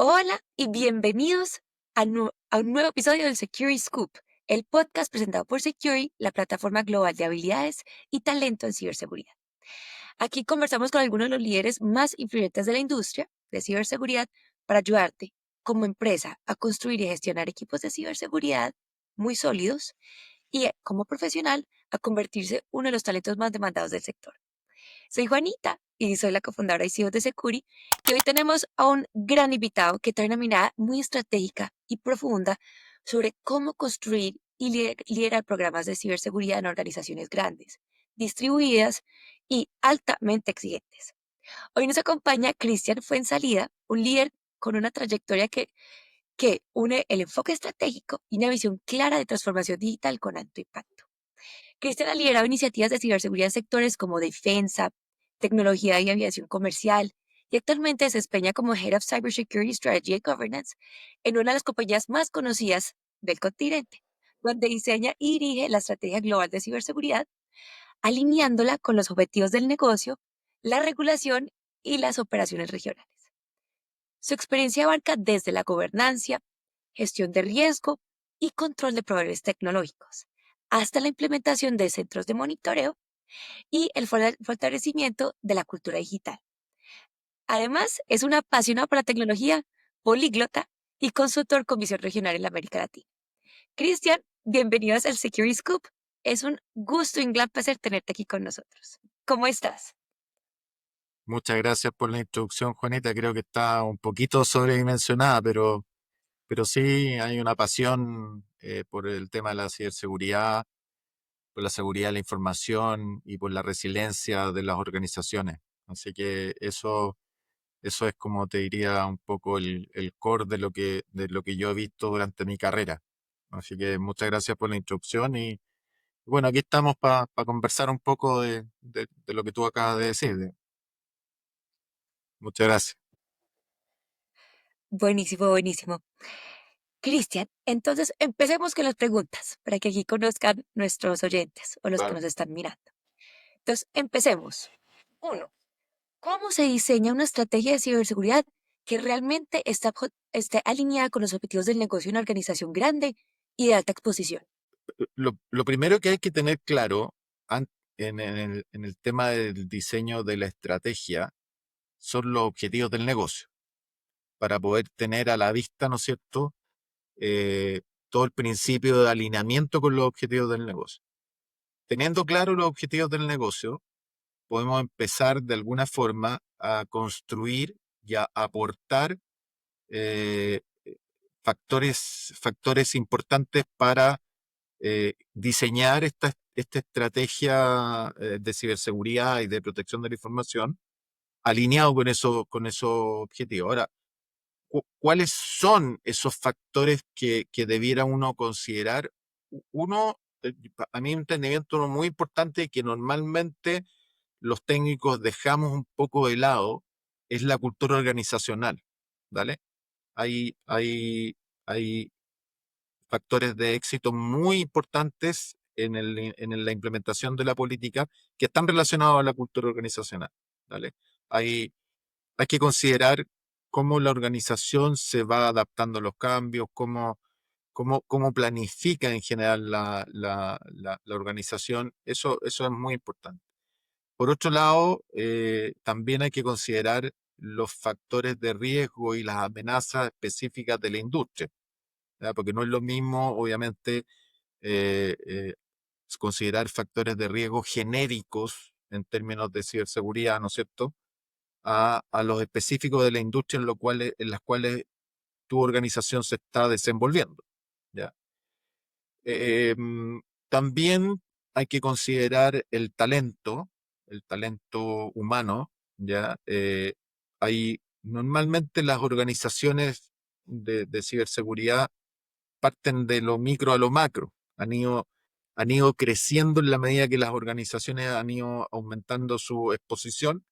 Hola y bienvenidos a un nuevo episodio del Security Scoop, el podcast presentado por Security, la plataforma global de habilidades y talento en ciberseguridad. Aquí conversamos con algunos de los líderes más influyentes de la industria de ciberseguridad para ayudarte como empresa a construir y gestionar equipos de ciberseguridad muy sólidos y como profesional a convertirse uno de los talentos más demandados del sector. Soy Juanita y soy la cofundadora y CEO de Securi y hoy tenemos a un gran invitado que trae una mirada muy estratégica y profunda sobre cómo construir y liderar programas de ciberseguridad en organizaciones grandes, distribuidas y altamente exigentes. Hoy nos acompaña Cristian Fuensalida, un líder con una trayectoria que une el enfoque estratégico y una visión clara de transformación digital con alto impacto. Cristian ha liderado iniciativas de ciberseguridad en sectores como defensa, tecnología y aviación comercial, y actualmente se desempeña como Head of Cybersecurity Strategy and Governance en una de las compañías más conocidas del continente, donde diseña y dirige la estrategia global de ciberseguridad, alineándola con los objetivos del negocio, la regulación y las operaciones regionales. Su experiencia abarca desde la gobernanza, gestión de riesgo y control de proveedores tecnológicos, hasta la implementación de centros de monitoreo y el fortalecimiento de la cultura digital. Además, es un apasionado por la tecnología, políglota y consultor con visión regional en la América Latina. Cristian, bienvenidos al Security Scoop. Es un gusto y un gran placer tenerte aquí con nosotros. ¿Cómo estás? Muchas gracias por la introducción, Juanita. Creo que está un poquito sobredimensionada, pero sí hay una pasión por el tema de la ciberseguridad, por la seguridad de la información y por la resiliencia de las organizaciones. Así que eso es, como te diría, un poco el core de lo que yo he visto durante mi carrera. Así que muchas gracias por la introducción y bueno, aquí estamos para conversar un poco de lo que tú acabas de decir. Muchas gracias. Buenísimo, buenísimo. Cristian, entonces empecemos con las preguntas para que aquí conozcan nuestros oyentes o los que Claro. nos están mirando. Entonces, empecemos. Uno, ¿cómo se diseña una estrategia de ciberseguridad que realmente esté alineada con los objetivos del negocio de una organización grande y de alta exposición? Lo primero que hay que tener claro en el tema del diseño de la estrategia son los objetivos del negocio, para poder tener a la vista, ¿no es cierto?, eh, todo el principio de alineamiento con los objetivos del negocio. Teniendo claro los objetivos del negocio, podemos empezar de alguna forma a construir y a aportar eh, factores importantes para diseñar esta estrategia de ciberseguridad y de protección de la información alineado con esos objetivos. Ahora, ¿cuáles son esos factores que debiera uno considerar? Uno, a mi entendimiento, uno muy importante que normalmente los técnicos dejamos un poco de lado es la cultura organizacional, ¿vale? Hay factores de éxito muy importantes en la implementación de la política que están relacionados a la cultura organizacional, ¿vale? Hay que considerar cómo la organización se va adaptando a los cambios, cómo planifica en general la organización. Eso es muy importante. Por otro lado, también hay que considerar los factores de riesgo y las amenazas específicas de la industria, ¿ya? Porque no es lo mismo, obviamente, eh, eh, considerar factores de riesgo genéricos en términos de ciberseguridad, ¿no es cierto?, a los específicos de la industria en las cuales tu organización se está desenvolviendo, ¿ya? También hay que considerar el talento humano, ¿ya? Normalmente las organizaciones de ciberseguridad parten de lo micro a lo macro. Han ido creciendo en la medida que las organizaciones han ido aumentando su exposición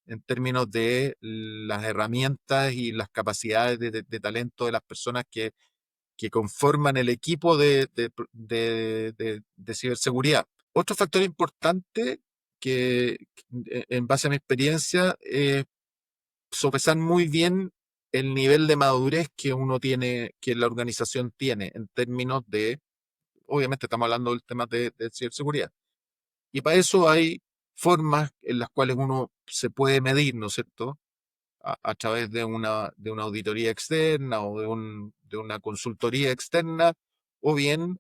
en términos de las herramientas y las capacidades de talento de las personas que conforman el equipo de ciberseguridad. Otro factor importante que, en base a mi experiencia, es sopesar muy bien el nivel de madurez que uno tiene, que la organización tiene en términos de, obviamente estamos hablando del tema de ciberseguridad. Y para eso hay formas en las cuales uno se puede medir, ¿no es cierto? A través de una auditoría externa o de una consultoría externa, o bien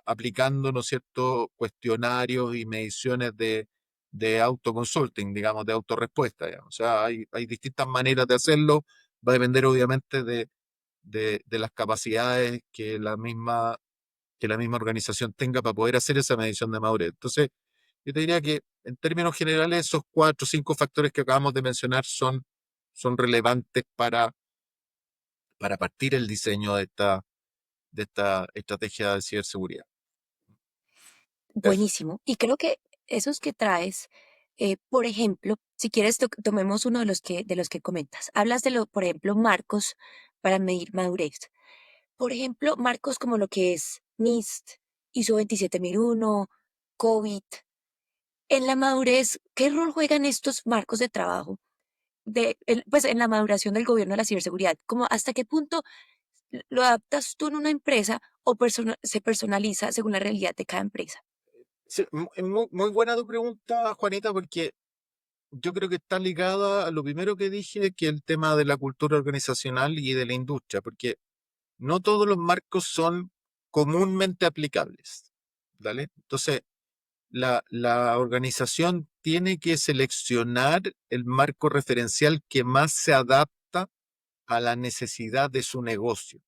aplicando, ¿no es cierto?, cuestionarios y mediciones de autoconsulting, digamos, de autorrespuesta. Digamos. O sea, hay distintas maneras de hacerlo, va a depender obviamente de las capacidades que la misma organización tenga para poder hacer esa medición de madurez. Entonces, yo te diría que en términos generales esos 4 o 5 factores que acabamos de mencionar son relevantes para partir el diseño de esta estrategia de ciberseguridad. Eso. Buenísimo. Y creo que esos que traes, por ejemplo, si quieres, tomemos uno de los que comentas. Hablas de por ejemplo, marcos para medir madurez. Por ejemplo, marcos como lo que es NIST, ISO 27001, COVID. En la madurez, ¿qué rol juegan estos marcos de trabajo? Pues en la maduración del gobierno de la ciberseguridad, como hasta qué punto lo adaptas tú en una empresa o se personaliza según la realidad de cada empresa. Sí, muy buena tu pregunta, Juanita, porque yo creo que está ligada a lo primero que dije, que el tema de la cultura organizacional y de la industria, porque no todos los marcos son comúnmente aplicables, ¿vale? Entonces, la organización tiene que seleccionar el marco referencial que más se adapta a la necesidad de su negocio,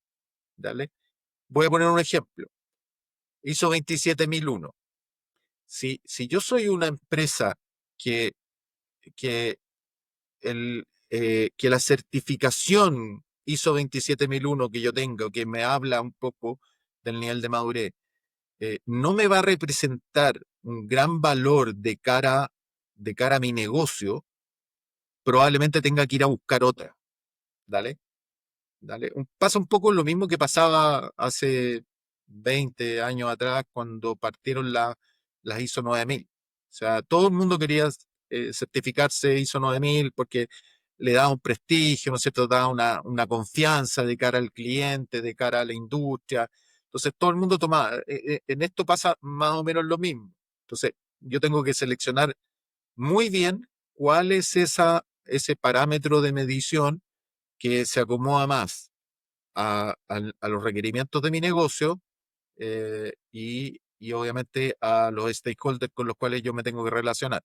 ¿vale? Voy a poner un ejemplo. ISO 27001. Si yo soy una empresa que, que, que la certificación ISO 27001 que yo tengo, que me habla un poco del nivel de madurez, no me va a representar un gran valor de cara a mi negocio, probablemente tenga que ir a buscar otra. ¿Dale? ¿Dale? Pasa un poco lo mismo que pasaba hace 20 años atrás cuando partieron las ISO 9000. O sea, todo el mundo quería certificarse ISO 9000 porque le daba un prestigio, ¿no es cierto? Daba una confianza de cara al cliente, de cara a la industria. Entonces, todo el mundo tomaba. En esto pasa más o menos lo mismo. Entonces, yo tengo que seleccionar muy bien cuál es ese parámetro de medición que se acomoda más a los requerimientos de mi negocio, y obviamente a los stakeholders con los cuales yo me tengo que relacionar.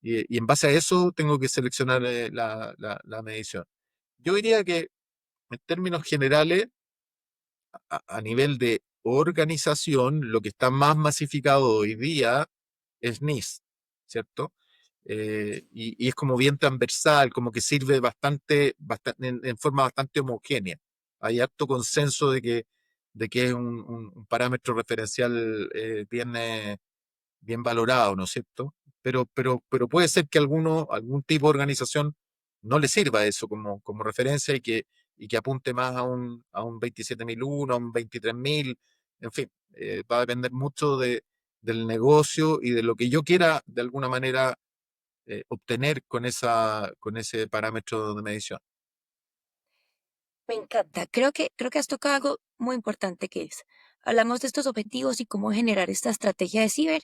Y en base a eso tengo que seleccionar la medición. Yo diría que en términos generales, a nivel de organización, lo que está más masificado hoy día es NIST, ¿cierto? Y es como bien transversal, como que sirve bastante en forma bastante homogénea. Hay harto consenso de que es un parámetro referencial bien valorado, ¿no es cierto? Pero puede ser que algún tipo de organización no le sirva eso como referencia y que apunte más a un 27001, a un 23000, en fin, va a depender mucho del negocio y de lo que yo quiera de alguna manera obtener con ese parámetro de medición. Me encanta. Creo que has tocado algo muy importante que es. Hablamos de estos objetivos y cómo generar esta estrategia de ciber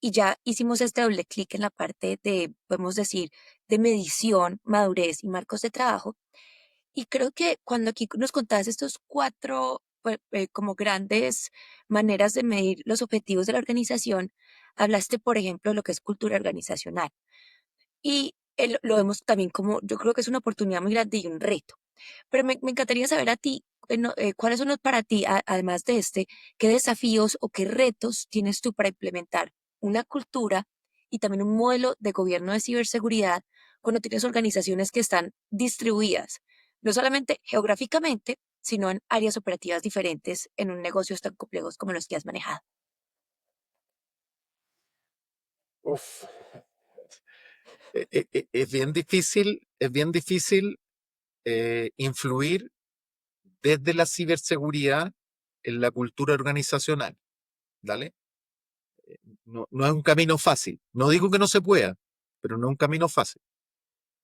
y ya hicimos este doble clic en la parte de, podemos decir, de medición, madurez y marcos de trabajo. Y creo que cuando aquí nos contabas estos cuatro pues, como grandes maneras de medir los objetivos de la organización, hablaste, por ejemplo, de lo que es cultura organizacional. Y lo vemos también como, yo creo que es una oportunidad muy grande y un reto. Pero me encantaría saber a ti, cuáles son para ti, además de qué desafíos o qué retos tienes tú para implementar una cultura y también un modelo de gobierno de ciberseguridad cuando tienes organizaciones que están distribuidas, no solamente geográficamente, sino en áreas operativas diferentes en un negocios tan complejos como los que has manejado. Uf. Es bien difícil influir desde la ciberseguridad en la cultura organizacional, ¿vale? No es un camino fácil. No digo que no se pueda, pero no es un camino fácil.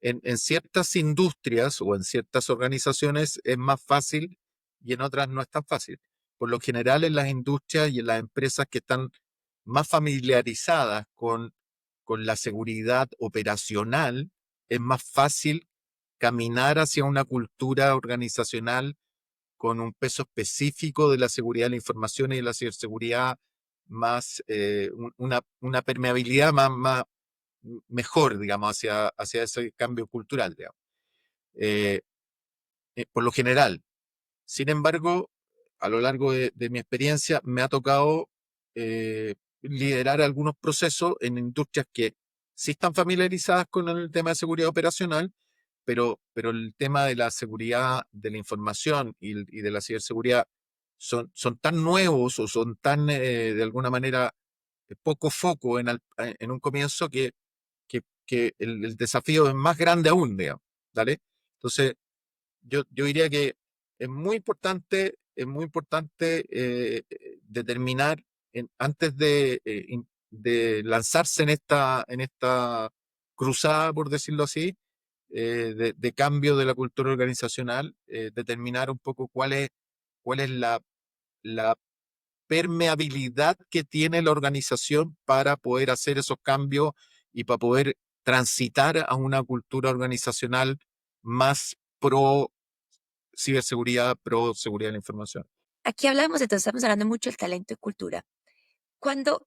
en ciertas industrias o en ciertas organizaciones es más fácil y en otras no es tan fácil. Por lo general, en las industrias y en las empresas que están más familiarizadas con la seguridad operacional, es más fácil caminar hacia una cultura organizacional con un peso específico de la seguridad de la información y de la ciberseguridad más, una permeabilidad mejor, digamos, hacia ese cambio cultural, digamos. Eh, por lo general. Sin embargo, a lo largo de mi experiencia me ha tocado liderar algunos procesos en industrias que sí están familiarizadas con el tema de seguridad operacional, pero el tema de la seguridad de la información y de la ciberseguridad son tan nuevos o son tan, de alguna manera, poco foco en un comienzo que el desafío es más grande aún, digamos, ¿vale? Entonces, yo diría que es muy importante determinar antes de lanzarse en esta cruzada, por decirlo así, de cambio de la cultura organizacional, determinar un poco cuál es la permeabilidad que tiene la organización para poder hacer esos cambios y para poder transitar a una cultura organizacional más pro ciberseguridad, pro seguridad de la información. Aquí hablamos, entonces estamos hablando mucho del talento y cultura.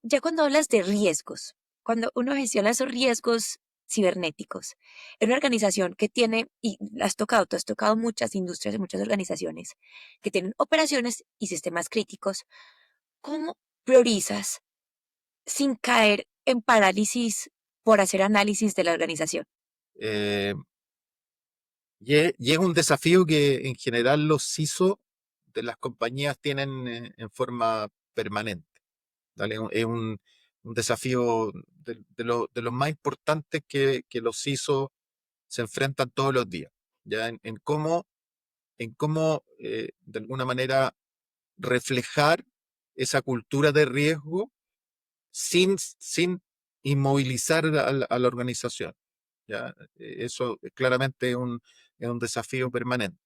Ya cuando hablas de riesgos, cuando uno gestiona esos riesgos cibernéticos en una organización que tiene, y tú has tocado muchas industrias y muchas organizaciones que tienen operaciones y sistemas críticos, ¿cómo priorizas sin caer en parálisis por hacer análisis de la organización? Eh, y es un desafío que en general los CISO de las compañías tienen en forma permanente. ¿Vale? Es un desafío de los más importantes que los CISO se enfrentan todos los días, ¿ya? En cómo de alguna manera reflejar esa cultura de riesgo sin inmovilizar a la organización. ¿Ya? Eso claramente es un desafío permanente.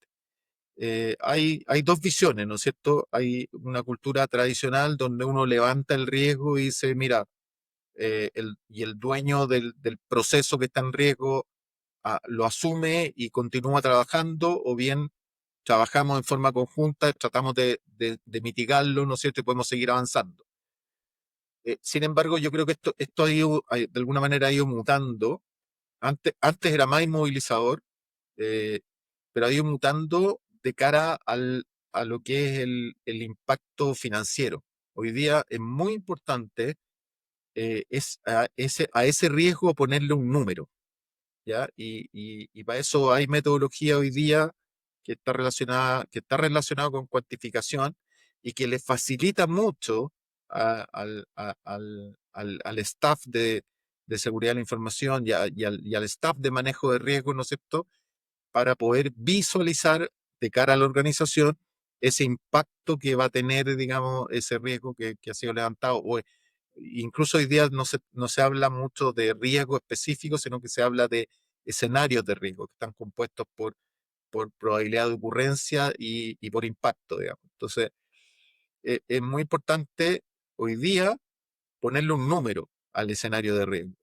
Hay dos visiones, ¿no es cierto? Hay una cultura tradicional donde uno levanta el riesgo y dice, mira, y el dueño del proceso que está en riesgo lo asume y continúa trabajando, o bien trabajamos en forma conjunta, tratamos de mitigarlo, ¿no es cierto? Y podemos seguir avanzando. Sin embargo, yo creo que esto de alguna manera ha ido mutando. Antes era más inmovilizador, eh, pero ha ido mutando de cara a lo que es el impacto financiero. Hoy día es muy importante a ese riesgo ponerle un número, ¿ya? Y para eso hay metodología hoy día que está relacionada con cuantificación y que le facilita mucho al staff de seguridad de la información y al staff de manejo de riesgos, ¿no es cierto?, para poder visualizar de cara a la organización ese impacto que va a tener, digamos, ese riesgo que ha sido levantado. Incluso hoy día no se habla mucho de riesgo específico, sino que se habla de escenarios de riesgo que están compuestos por probabilidad de ocurrencia y por impacto, digamos. Entonces, es muy importante hoy día ponerle un número al escenario de riesgo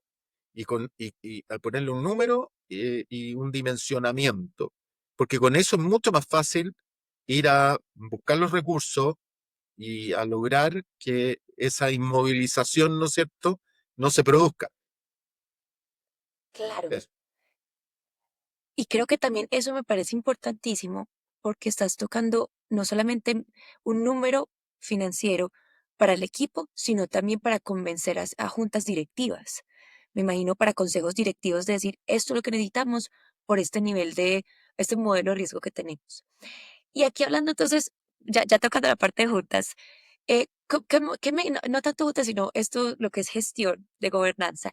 y al ponerle un número y un dimensionamiento, porque con eso es mucho más fácil ir a buscar los recursos y a lograr que esa inmovilización, ¿no es cierto?, no se produzca. Claro. Eso. Y creo que también eso me parece importantísimo porque estás tocando no solamente un número financiero para el equipo, sino también para convencer a juntas directivas. Me imagino para consejos directivos de decir, esto es lo que necesitamos por este nivel de, este modelo de riesgo que tenemos. Y aquí hablando entonces, ya tocando la parte de juntas, no tanto juntas, sino esto, lo que es gestión de gobernanza.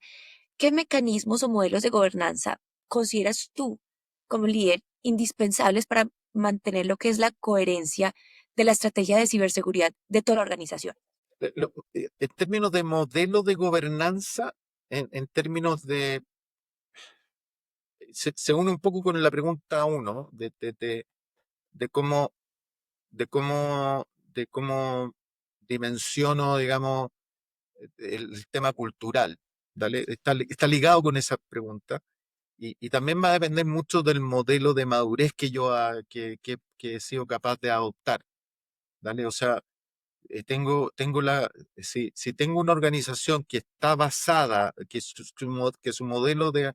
¿Qué mecanismos o modelos de gobernanza consideras tú como líder indispensables para mantener lo que es la coherencia de la estrategia de ciberseguridad de toda la organización? En términos de modelo de gobernanza, en términos se une un poco con la pregunta uno de cómo, de cómo, de cómo dimensiono, digamos, el tema cultural. ¿Vale? Está ligado con esa pregunta y también va a depender mucho del modelo de madurez que que he sido capaz de adoptar. ¿Vale? O sea, tengo si tengo una organización que está basada, que su modelo de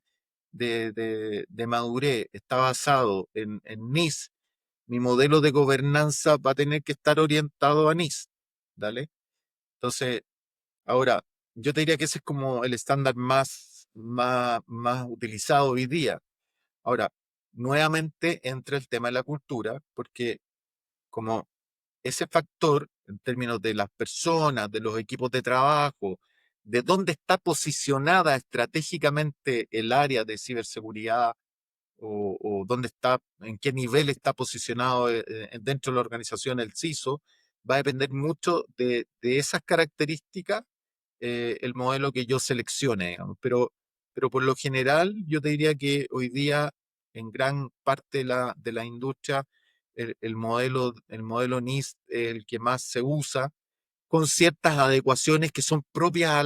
madurez está basado en NIS, mi modelo de gobernanza va a tener que estar orientado a NIS. ¿Vale? Entonces, ahora, yo te diría que ese es como el estándar más utilizado hoy día. Ahora, nuevamente entra el tema de la cultura, porque como ese factor, en términos de las personas, de los equipos de trabajo, de dónde está posicionada estratégicamente el área de ciberseguridad o dónde está, en qué nivel está posicionado dentro de la organización el CISO, va a depender mucho de esas características el modelo que yo seleccione, digamos. Pero por lo general, yo te diría que hoy día, en gran parte de la industria, el modelo NIST es el que más se usa, con ciertas adecuaciones que son propias a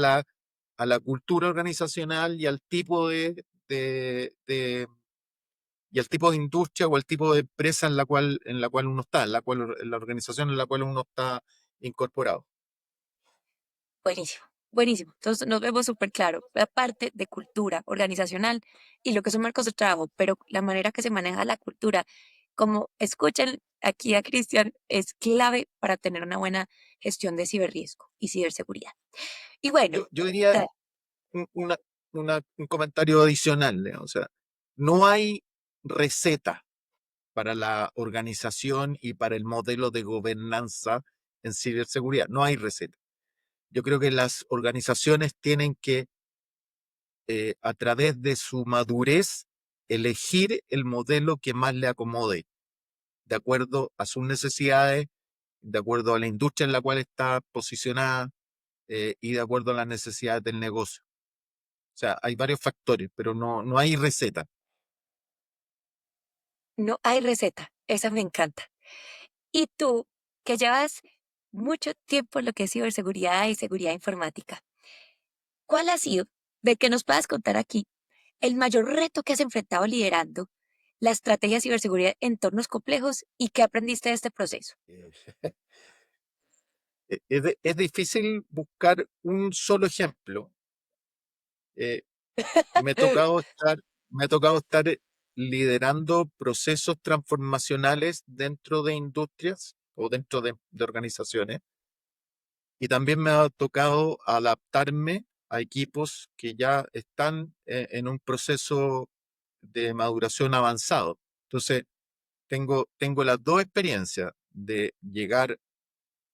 la cultura organizacional y al tipo y al tipo de industria o al tipo de empresa en la cual uno está, en la organización en la cual uno está incorporado. Buenísimo, buenísimo. Entonces nos vemos súper claro. La parte de cultura organizacional y lo que son marcos de trabajo, pero la manera que se maneja la cultura, como escuchan aquí a Cristian, es clave para tener una buena gestión de ciberriesgo y ciberseguridad. Y bueno, Yo diría eh, un, un comentario adicional, o sea, no hay receta para la organización y para el modelo de gobernanza en ciberseguridad. No hay receta. Yo creo que las organizaciones tienen que, a través de su madurez, elegir el modelo que más le acomode, de acuerdo a sus necesidades, de acuerdo a la industria en la cual está posicionada y de acuerdo a las necesidades del negocio. O sea, hay varios factores, pero no hay receta. no hay receta. Esa me encanta. Y tú, que llevas mucho tiempo en lo que es ciberseguridad y seguridad informática, ¿cuál ha sido, de que nos puedas contar aquí, el mayor reto que has enfrentado liderando la estrategia de ciberseguridad en entornos complejos y qué aprendiste de este proceso? Es difícil buscar un solo ejemplo. Eh, me ha tocado estar, me ha tocado estar liderando procesos transformacionales dentro de industrias o dentro de organizaciones. Y también me ha tocado adaptarme a equipos que ya están en un proceso de maduración avanzado. Entonces, tengo las dos experiencias de llegar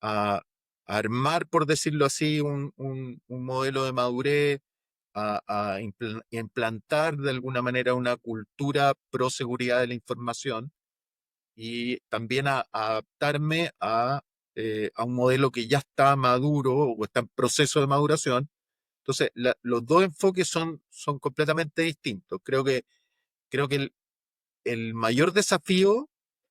a armar, por decirlo así, un modelo de madurez, implantar de alguna manera una cultura pro seguridad de la información y también a adaptarme a un modelo que ya está maduro o está en proceso de maduración. Entonces, los dos enfoques son completamente distintos. Creo que el mayor desafío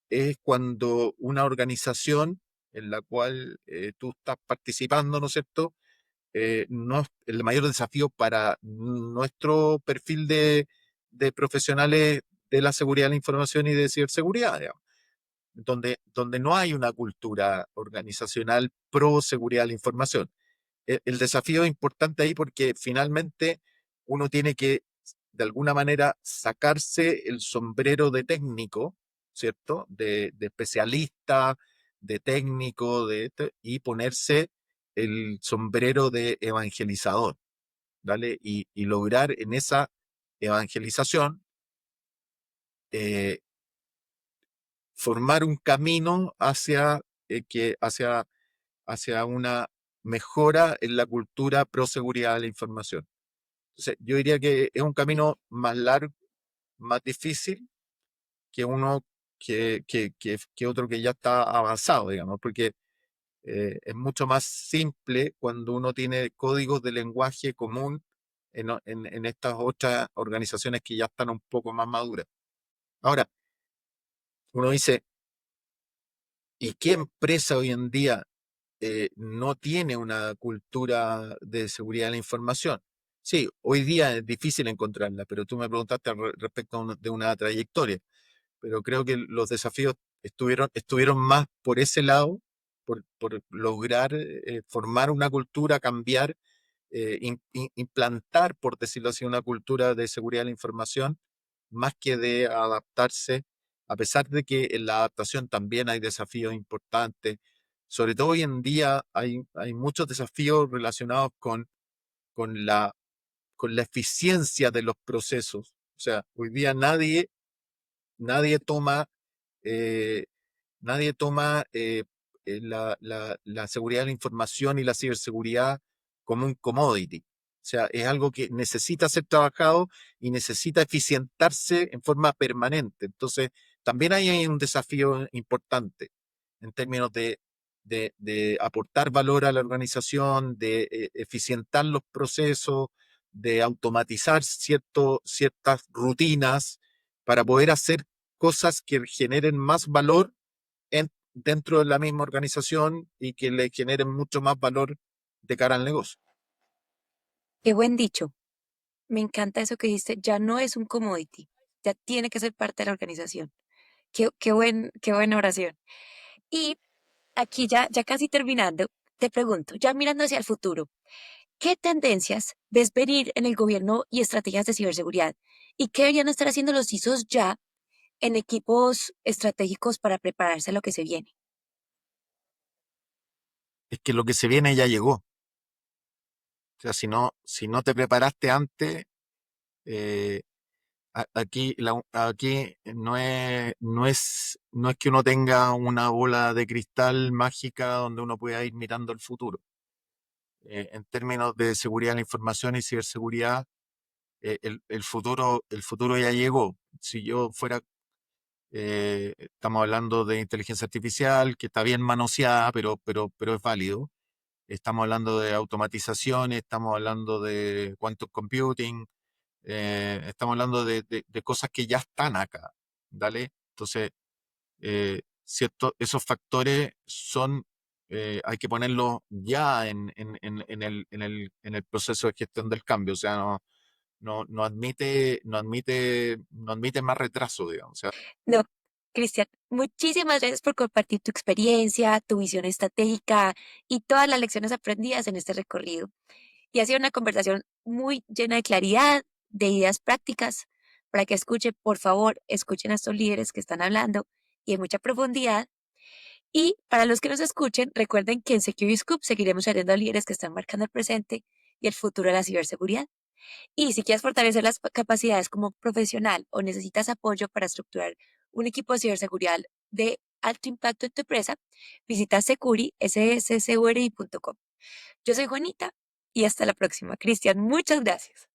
es cuando una organización en la cual tú estás participando, ¿no es cierto? No es el mayor desafío para nuestro perfil de profesionales de la seguridad de la información y de ciberseguridad, digamos, donde no hay una cultura organizacional pro seguridad de la información. El desafío es importante ahí porque finalmente uno tiene que, de alguna manera, sacarse el sombrero de técnico, ¿cierto? De especialista, de técnico, y ponerse el sombrero de evangelizador, ¿vale? Y lograr en esa evangelización eh, formar un camino hacia una mejora en la cultura pro seguridad de la información. Entonces, yo diría que es un camino más largo, más difícil que uno que otro que ya está avanzado, digamos, porque es mucho más simple cuando uno tiene códigos de lenguaje común en estas otras organizaciones que ya están un poco más maduras. Ahora, uno dice, ¿y qué empresa hoy en día no tiene una cultura de seguridad de la información? Sí, hoy día es difícil encontrarla, pero tú me preguntaste respecto de una trayectoria, pero creo que los desafíos estuvieron más por ese lado, por lograr formar una cultura, cambiar, implantar, por decirlo así, una cultura de seguridad de la información, más que de adaptarse, a pesar de que en la adaptación también hay desafíos importantes. Sobre todo hoy en día hay muchos desafíos relacionados con con la eficiencia de los procesos. O sea, hoy día nadie toma, eh, nadie toma la seguridad de la información y la ciberseguridad como un commodity. O sea, es algo que necesita ser trabajado y necesita eficientarse en forma permanente. Entonces, también ahí hay un desafío importante en términos de aportar valor a la organización, de eficientar los procesos, de automatizar ciertas rutinas para poder hacer cosas que generen más valor dentro de la misma organización y que le generen mucho más valor de cara al negocio. Qué buen dicho. Me encanta eso que dijiste. Ya no es un commodity, ya tiene que ser parte de la organización. Qué buena oración. Y aquí ya casi terminando, te pregunto, ya mirando hacia el futuro, ¿qué tendencias ves venir en el gobierno y estrategias de ciberseguridad? ¿Y qué deberían estar haciendo los CISOs ya en equipos estratégicos para prepararse a lo que se viene? Es que lo que se viene ya llegó. O sea, si no te preparaste antes, eh, aquí no es que uno tenga una bola de cristal mágica donde uno pueda ir mirando el futuro. En términos de seguridad de la información y ciberseguridad, el futuro ya llegó. Si yo fuera, estamos hablando de inteligencia artificial, que está bien manoseada, pero es válido. Estamos hablando de automatización, estamos hablando de quantum computing, estamos hablando de cosas que ya están acá, ¿vale? Entonces, esos factores hay que ponerlos ya en el proceso de gestión del cambio, o sea, no admite más retraso, digamos. O sea, No, Cristian, muchísimas gracias por compartir tu experiencia, tu visión estratégica y todas las lecciones aprendidas en este recorrido. Y ha sido una conversación muy llena de claridad, de ideas prácticas, para que escuchen, por favor, escuchen a estos líderes que están hablando y en mucha profundidad. Y para los que nos escuchen, recuerden que en Security Scoop seguiremos trayendo a líderes que están marcando el presente y el futuro de la ciberseguridad. Y si quieres fortalecer las capacidades como profesional o necesitas apoyo para estructurar un equipo de ciberseguridad de alto impacto en tu empresa, visita sscuri.com. Yo soy Juanita y hasta la próxima. Cristian, muchas gracias.